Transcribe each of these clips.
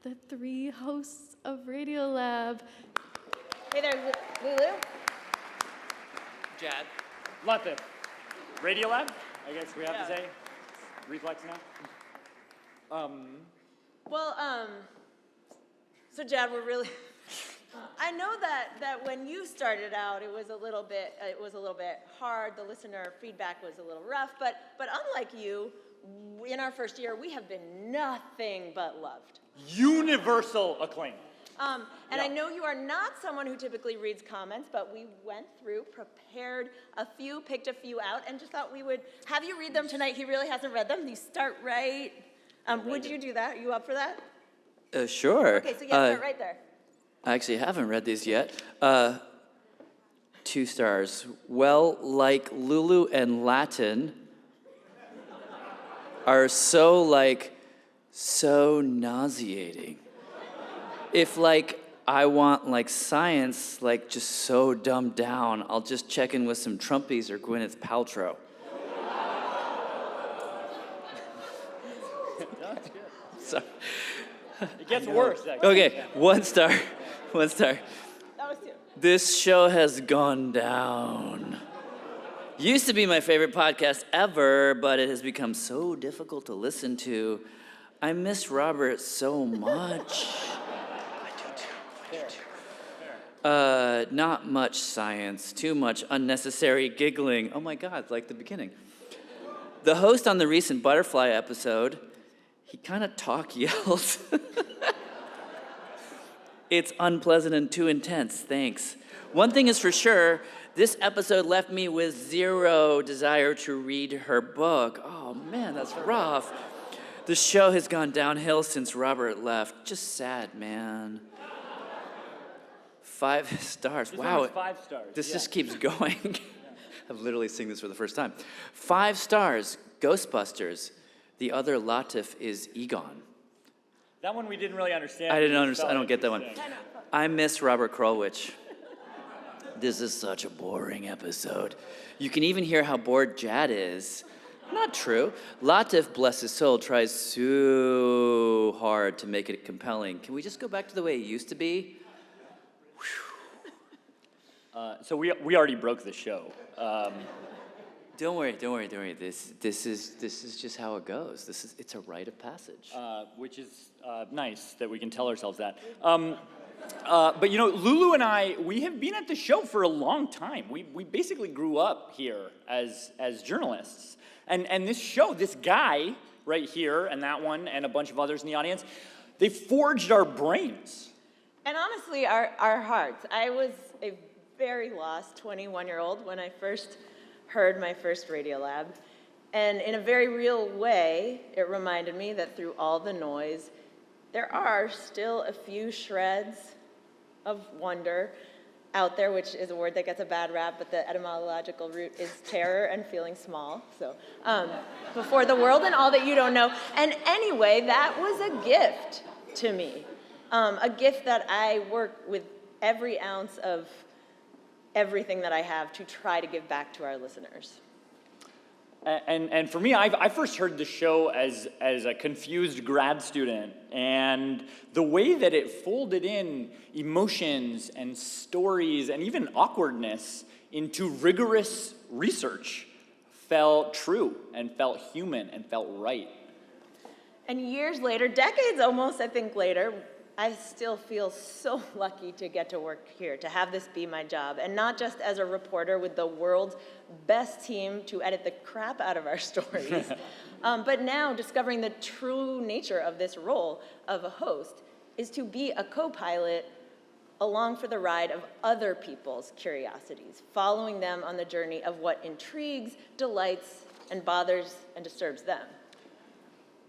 the three hosts of Radiolab. Hey there, Lulu. Jad. Latif. Radiolab, I guess we have to say. Reflex now. So Jad, we're really. I know that when you started out, it was a little bit hard. The listener feedback was a little rough, but unlike you, in our first year, we have been nothing but loved. Universal acclaim. I know you are not someone who typically reads comments, but we went through, prepared a few, picked a few out, and just thought we would have you read them tonight. He really hasn't read them. These start right. Would you do that? Are you up for that? Sure. Okay, so start right there. I actually haven't read these yet. 2 stars. Well, like Lulu and Latin are so nauseating. If I want science just so dumbed down, I'll just check in with some Trumpies or Gwyneth Paltrow. That's good. So, it gets worse. Actually. Okay, 1 star. 1 star. That was 2. This show has gone down. Used to be my favorite podcast ever, but it has become so difficult to listen to. I miss Robert so much. Not much science, too much unnecessary giggling. Oh my God, like the beginning. The host on the recent Butterfly episode, he kind of talk yells. It's unpleasant and too intense, thanks. One thing is for sure, this episode left me with 0 desire to read her book. Oh man, that's rough. The show has gone downhill since Robert left. Just sad, man. 5 stars. This wow. one was 5 stars. This just keeps going. I've literally seen this for the first time. 5 stars. Ghostbusters. The other Latif is Egon. That one we didn't really understand. I didn't understand. I don't get that one. Saying. I miss Robert Krulwich. This is such a boring episode. You can even hear how bored Jad is. Not true. Latif, bless his soul, tries so hard to make it compelling. Can we just go back to the way it used to be? So we already broke the show. Don't worry. This is just how it goes. It's a rite of passage. Which is nice that we can tell ourselves that. But Lulu and I, we have been at the show for a long time. We basically grew up here as journalists. And this show, this guy right here and that one and a bunch of others in the audience, they forged our brains. And honestly, our hearts. I was a very lost 21-year-old when I first heard my first Radiolab. And in a very real way, it reminded me that through all the noise, there are still a few shreds of wonder out there, which is a word that gets a bad rap, but the etymological root is terror and feeling small. So before the world and all that you don't know. And anyway, that was a gift to me. A gift that I work with every ounce of everything that I have to try to give back to our listeners. And for me, I first heard the show as a confused grad student, and the way that it folded in emotions and stories and even awkwardness into rigorous research felt true and felt human and felt right. And years later, decades almost, I think later, I still feel so lucky to get to work here, to have this be my job, and not just as a reporter with the world's best team to edit the crap out of our stories, but now discovering the true nature of this role of a host is to be a co-pilot along for the ride of other people's curiosities, following them on the journey of what intrigues, delights, and bothers and disturbs them.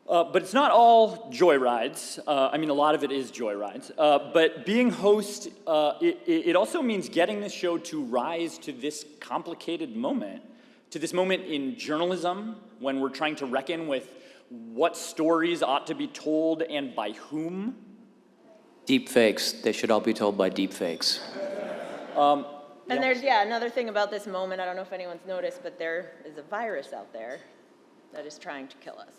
But it's not all joyrides. A lot of it is joyrides. But being host, it also means getting this show to rise to this complicated moment, to this moment in journalism when we're trying to reckon with what stories ought to be told and by whom. Deep fakes. They should all be told by deep fakes. And there's, another thing about this moment, I don't know if anyone's noticed, but there is a virus out there that is trying to kill us.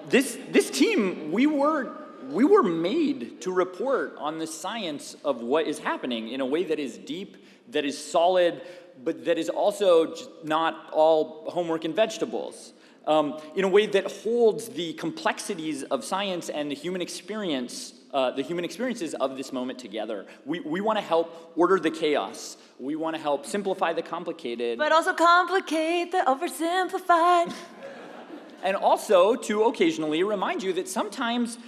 This team, we were made to report on the science of what is happening in a way that is deep, that is solid, but that is also just not all homework and vegetables. In a way that holds the complexities of science and the human experiences of this moment together. We want to help order the chaos. We want to help simplify the complicated. But also complicate the oversimplified. And also to occasionally remind you that sometimes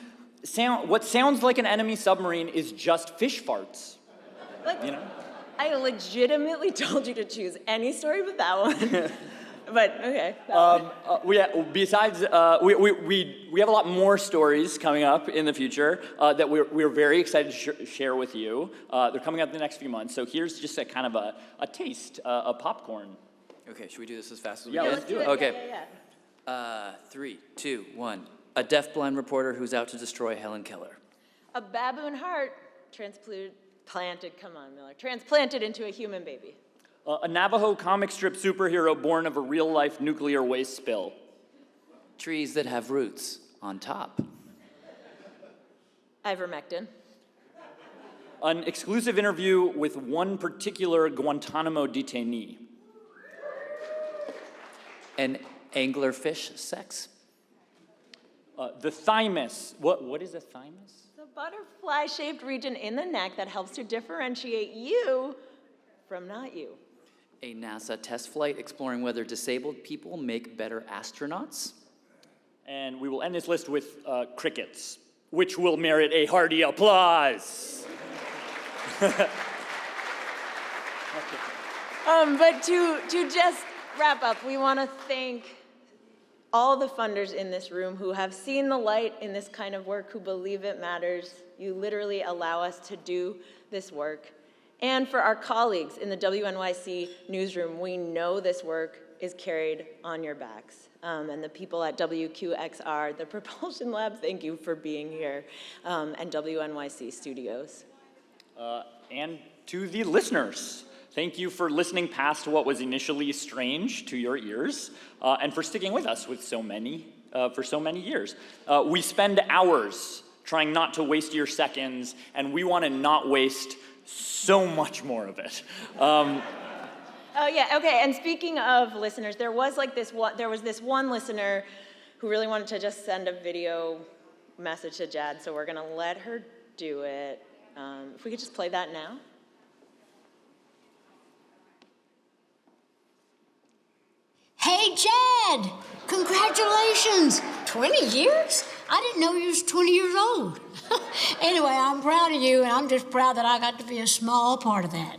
what sounds like an enemy submarine is just fish farts. Like, you know? I legitimately told you to choose any story but that one. But okay. We have a lot more stories coming up in the future that we're very excited to share with you. They're coming up in the next few months. So here's just a kind of a taste, a popcorn. Okay, should we do this as fast as we Yeah, can? let's do it. Okay. Yeah. 3, 2, 1. A deafblind reporter who's out to destroy Helen Keller. A baboon heart transplanted into a human baby. A Navajo comic strip superhero born of a real-life nuclear waste spill. Trees that have roots on top. Ivermectin. An exclusive interview with one particular Guantanamo detainee. An anglerfish sex. The thymus. What is a thymus? The butterfly-shaped region in the neck that helps to differentiate you from not you. A NASA test flight exploring whether disabled people make better astronauts. And we will end this list with crickets, which will merit a hearty applause. But to just wrap up, we want to thank all the funders in this room who have seen the light in this kind of work, who believe it matters. You literally allow us to do this work. And for our colleagues in the WNYC newsroom, we know this work is carried on your backs. And the people at WQXR, the Propulsion Lab, thank you for being here, and WNYC Studios. And to the listeners, thank you for listening past what was initially strange to your ears, and for sticking with us for so many years. We spend hours trying not to waste your seconds, and we want to not waste so much more of it. Oh yeah, okay. And speaking of listeners, there was this one listener who really wanted to just send a video message to Jad, so we're gonna let her do it. If we could just play that now. Hey, Jad! Congratulations! 20 years? I didn't know you was 20 years old. Anyway, I'm proud of you, and I'm just proud that I got to be a small part of that.